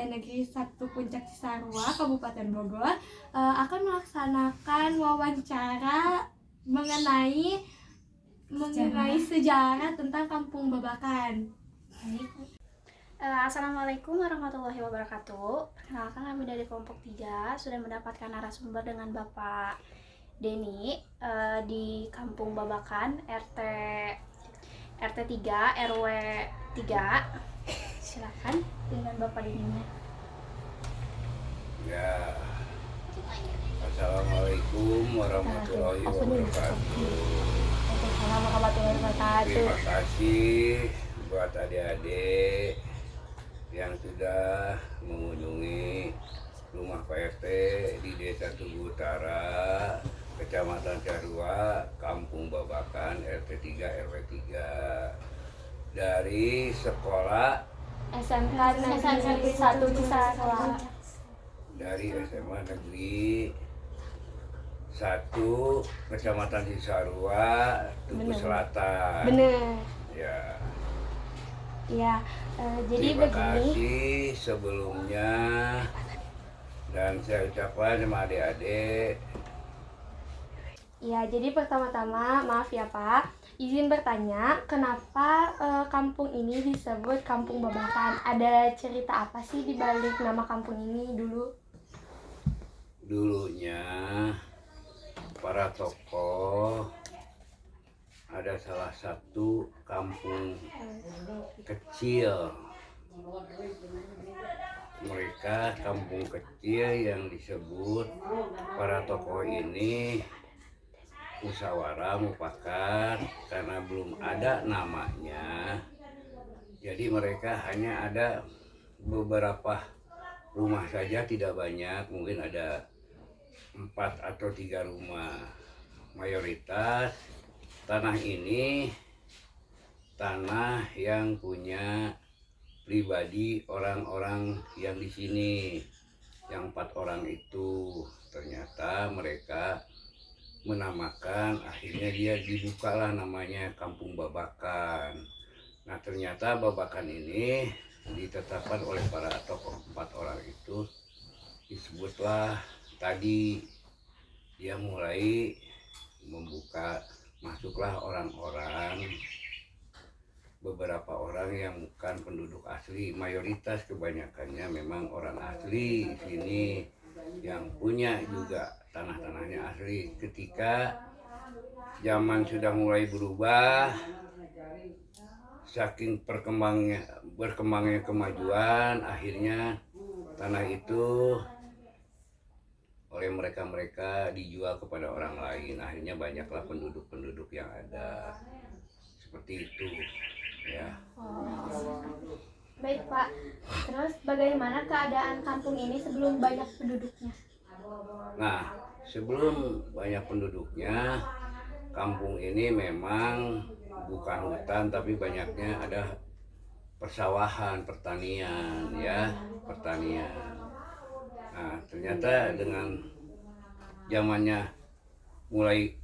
SMKN Negeri 1 Puncak Cisarua, Kabupaten Bogor, akan melaksanakan wawancara mengenai sejarah tentang Kampung Babakan. Assalamualaikum warahmatullahi wabarakatuh. Perkenalkan, kami dari kelompok 3 sudah mendapatkan narasumber dengan Bapak Denny di Kampung Babakan RT 3 RW 3. Silakan dengan Bapak Denny-nya. Ya. Assalamualaikum warahmatullahi wabarakatuh. Terima kasih buat adik-adik yang sudah mengunjungi rumah Pak RT di Desa Tugu Utara, Kecamatan Cisarua, Kampung Babakan, RT 3 RW 3 dari sekolah SMK Negeri 1 Cisarua. Dari SMA Negeri 1 Kecamatan Cisarua, Tugu Selatan. Benar. Ya. Ya, jadi Terima begini. kasih sebelumnya, dan saya ucapkan sama adik-adik. Ya, jadi pertama-tama maaf ya Pak, izin bertanya, kenapa kampung ini disebut Kampung Babakan? Ada cerita apa sih di balik nama kampung ini dulu? Dulunya para tokoh, ada salah satu kampung kecil. Mereka kampung kecil yang disebut para tokoh ini musyawarah mufakat karena belum ada namanya. Jadi mereka hanya ada beberapa rumah saja, tidak banyak, mungkin ada 4 atau 3 rumah. Mayoritas tanah ini tanah yang punya pribadi orang-orang yang di sini. Yang 4 orang itu ternyata mereka menamakan, akhirnya dia dibukalah namanya Kampung Babakan. Nah, ternyata Babakan ini ditetapkan oleh para tokoh 4 orang itu, disebutlah tadi dia mulai membuka, masuklah orang-orang, beberapa orang yang bukan penduduk asli, mayoritas kebanyakannya memang orang asli di sini yang punya juga tanah-tanahnya asli. Ketika zaman sudah mulai berubah, saking berkembangnya kemajuan, akhirnya tanah itu oleh mereka dijual kepada orang lain. Akhirnya banyaklah penduduk-penduduk yang ada. Seperti itu ya. Baik Pak, terus bagaimana keadaan kampung ini sebelum banyak penduduknya? Nah, sebelum banyak penduduknya, kampung ini memang bukan hutan, tapi banyaknya ada persawahan, pertanian ya, pertanian. Nah, ternyata dengan zamannya mulai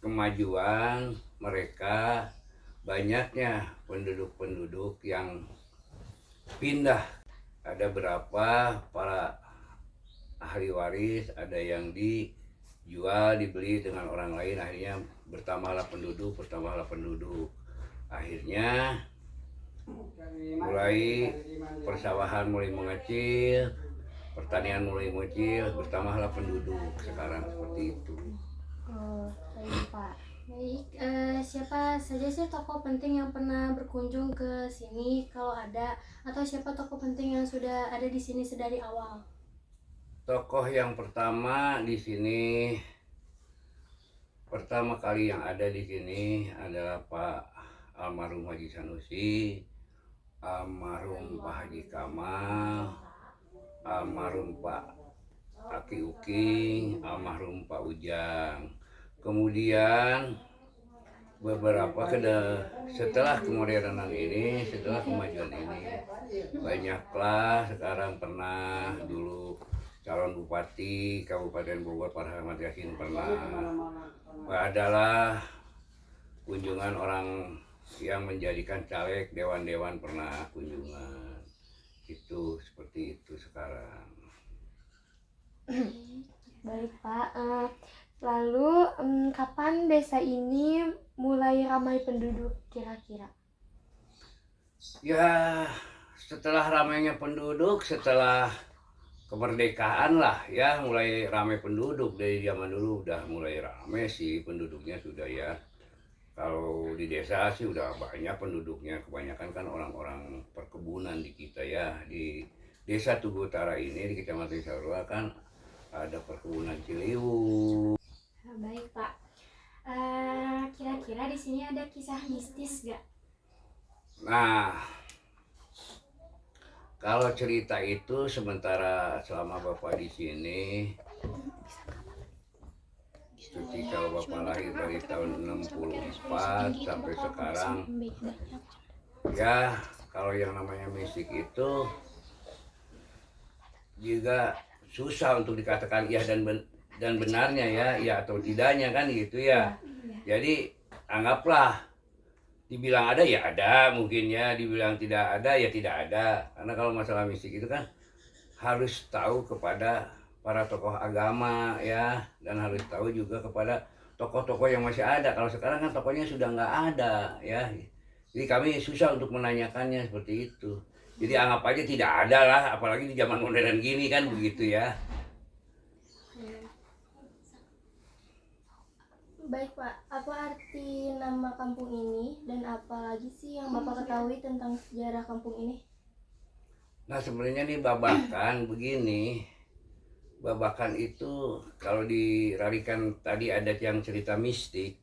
kemajuan, mereka banyaknya penduduk-penduduk yang pindah. Ada berapa para ahli waris, ada yang dijual, dibeli dengan orang lain, akhirnya bertambahlah penduduk. Akhirnya mulai persawahan mulai mengecil, pertanian mulai mengecil, bertambahlah penduduk sekarang seperti itu. Baik Pak. Baik, siapa saja sih tokoh penting yang pernah berkunjung ke sini kalau ada, atau siapa tokoh penting yang sudah ada di sini sedari awal? Tokoh yang pertama di sini, pertama kali yang ada di sini adalah Pak almarhum Haji Sanusi, almarhum Pak Haji Kamal, almarhum Pak Aki Uking, almarhum Pak Ujang. Kemudian beberapa setelah kemodernan ini, setelah kemajuan ini, banyaklah sekarang pernah dulu calon bupati Kabupaten Bogor Pak Ahmad Yasin pernah, adalah kunjungan orang yang menjadikan caleg, dewan-dewan pernah kunjungan. itu seperti itu sekarang. Baik Pak. Lalu kapan desa ini mulai ramai penduduk kira-kira? Ya setelah ramainya penduduk, setelah kemerdekaan lah ya, mulai ramai penduduk. Dari zaman dulu udah mulai ramai sih penduduknya sudah ya. Kalau di desa sih udah banyak penduduknya, kebanyakan kan orang-orang perkebunan di kita ya. Di desa Tugu Utara ini, di Kecamatan Sarua kan ada perkebunan Ciliwung. Baik Pak. Kira-kira di sini ada kisah mistis gak? Nah, kalau cerita itu sementara selama Bapak di sini, ketika Bapak lahir dari tahun 64 sampai sekarang, ya kalau yang namanya mistik itu juga susah untuk dikatakan iya dan benarnya ya, iya atau tidaknya kan gitu ya. Jadi anggaplah dibilang ada ya ada mungkin ya, dibilang tidak ada ya tidak ada. Karena kalau masalah mistik itu kan harus tahu kepada para tokoh agama ya, dan harus tahu juga kepada tokoh-tokoh yang masih ada. Kalau sekarang kan tokohnya sudah nggak ada ya, jadi kami susah untuk menanyakannya seperti itu. Jadi anggap aja tidak ada lah, apalagi di zaman modern gini kan begitu ya. Baik Pak, apa arti nama kampung ini dan apa lagi sih yang Bapak ketahui tentang sejarah kampung ini? Nah sebenarnya nih Babakan begini, Babakan itu kalau dirarikan tadi ada yang cerita mistik,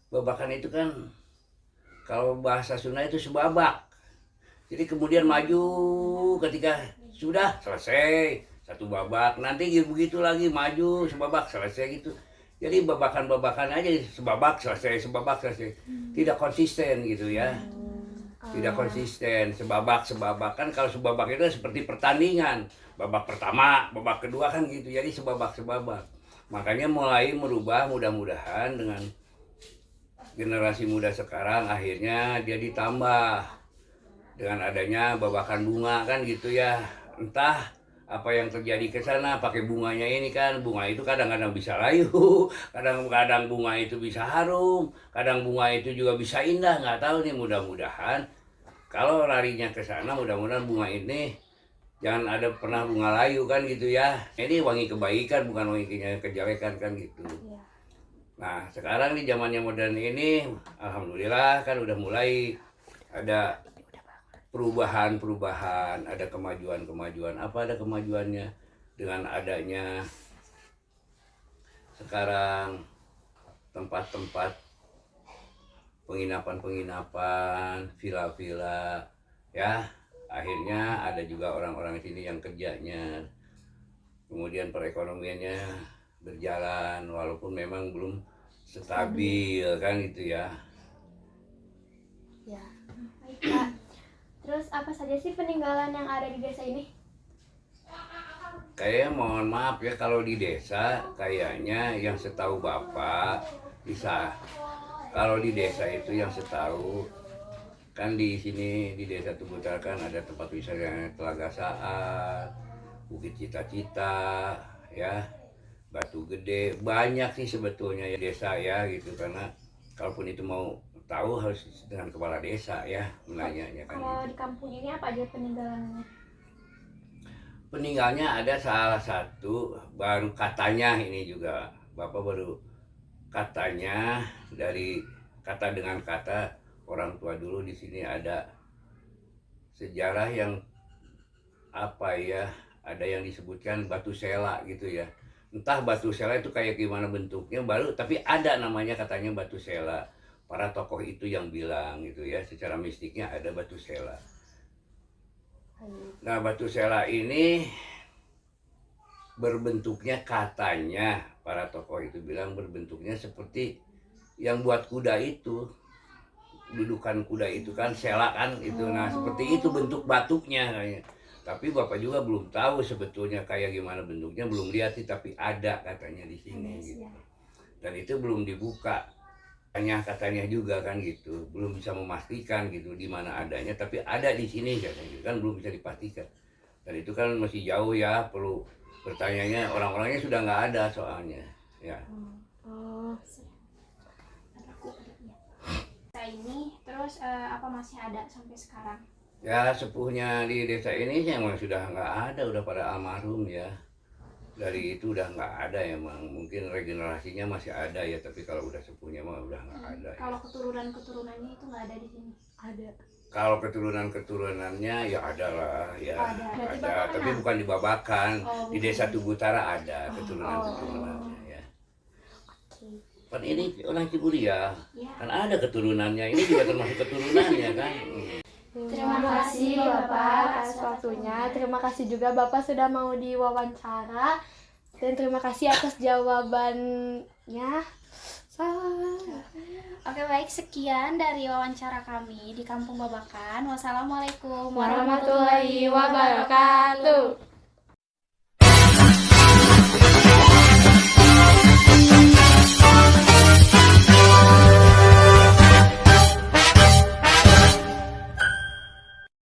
Babakan itu kan kalau bahasa Sunda itu sebabak. Jadi kemudian maju ketika sudah selesai satu babak, nanti begitu lagi maju sebabak selesai gitu. Jadi babakan-babakan aja, sebabak selesai, tidak konsisten gitu ya. Tidak konsisten, sebabak kan kalau sebabak itu seperti pertandingan, babak pertama, babak kedua kan gitu, jadi sebabak. Makanya mulai merubah, mudah-mudahan dengan generasi muda sekarang akhirnya dia ditambah dengan adanya babakan bunga kan gitu ya. Entah apa yang terjadi ke sana, pakai bunganya ini kan, bunga itu kadang-kadang bisa layu, kadang-kadang bunga itu bisa harum, kadang bunga itu juga bisa indah, nggak tahu nih. Mudah-mudahan kalau larinya ke sana, mudah-mudahan bunga ini jangan ada pernah bunga layu kan gitu ya. Ini wangi kebaikan, bukan wangi kejelekan kan gitu. Nah sekarang di zamannya modern ini, alhamdulillah kan udah mulai ada perubahan, ada kemajuan. Apa ada kemajuannya? Dengan adanya sekarang tempat-tempat penginapan, villa-villa ya. Akhirnya ada juga orang-orang sini yang kerjanya, kemudian perekonomiannya berjalan walaupun memang belum stabil kan gitu ya. Ya, baik Pak. Terus apa saja sih peninggalan yang ada di desa ini? Kayaknya mohon maaf ya, kalau di desa kayaknya yang setahu Bapak bisa. Kalau di desa itu yang setahu kan di sini di desa Tugu Utara kan ada tempat wisata Telaga Saat, Bukit Cita-Cita ya, Batu Gede, banyak sih sebetulnya ya desa ya gitu. Karena kalaupun itu mau tahu harus dengan kepala desa ya menanyanya kan. Kalau di kampung ini apa aja peninggalannya? Peninggalnya ada salah satu, baru katanya ini juga Bapak baru katanya, dari kata dengan kata orang tua dulu di sini ada sejarah yang apa ya, ada yang disebutkan batu sela gitu ya. Entah batu sela itu kayak gimana bentuknya baru, tapi ada namanya katanya batu sela. Para tokoh itu yang bilang gitu ya, secara mistiknya ada batu sela. Nah batu sela ini berbentuknya, katanya para tokoh itu bilang berbentuknya seperti yang buat kuda itu, dudukan kuda itu kan sela kan itu. Nah seperti itu bentuk batunya kayaknya. Tapi Bapak juga belum tahu sebetulnya kayak gimana bentuknya, belum lihat sih, tapi ada katanya di sini gitu. Dan itu belum dibuka. Katanya juga kan gitu, belum bisa memastikan gitu di mana adanya, tapi ada di sini katanya gitu kan, belum bisa dipastikan. Dan itu kan masih jauh ya, perlu bertanyanya, orang-orangnya sudah nggak ada soalnya ya. Oh, Desa ini terus apa masih ada sampai sekarang? Ya sepuhnya di desa ini sih emang sudah nggak ada, udah pada almarhum ya. Dari itu udah nggak ada emang, mungkin regenerasinya masih ada ya, tapi kalau udah sepuhnya mah udah nggak ada ya. Kalau keturunan-keturunannya itu nggak ada di sini. ada. Kalau keturunan-keturunannya ya ada lah ya, Ada. Berarti ada, Bapak tapi kenal? bukan di Babakan, Oh, di bukan. desa Tugu Utara ada keturunan-keturunannya ya. Kan ini orang Ciburia, Ya. kan ada keturunannya, ini juga termasuk keturunannya kan. Terima kasih Bapak atas waktunya. Terima kasih juga Bapak sudah mau diwawancara. Dan terima kasih atas jawabannya. Oke baik, sekian dari wawancara kami di Kampung Babakan. Wassalamualaikum Warahmatullahi wabarakatuh.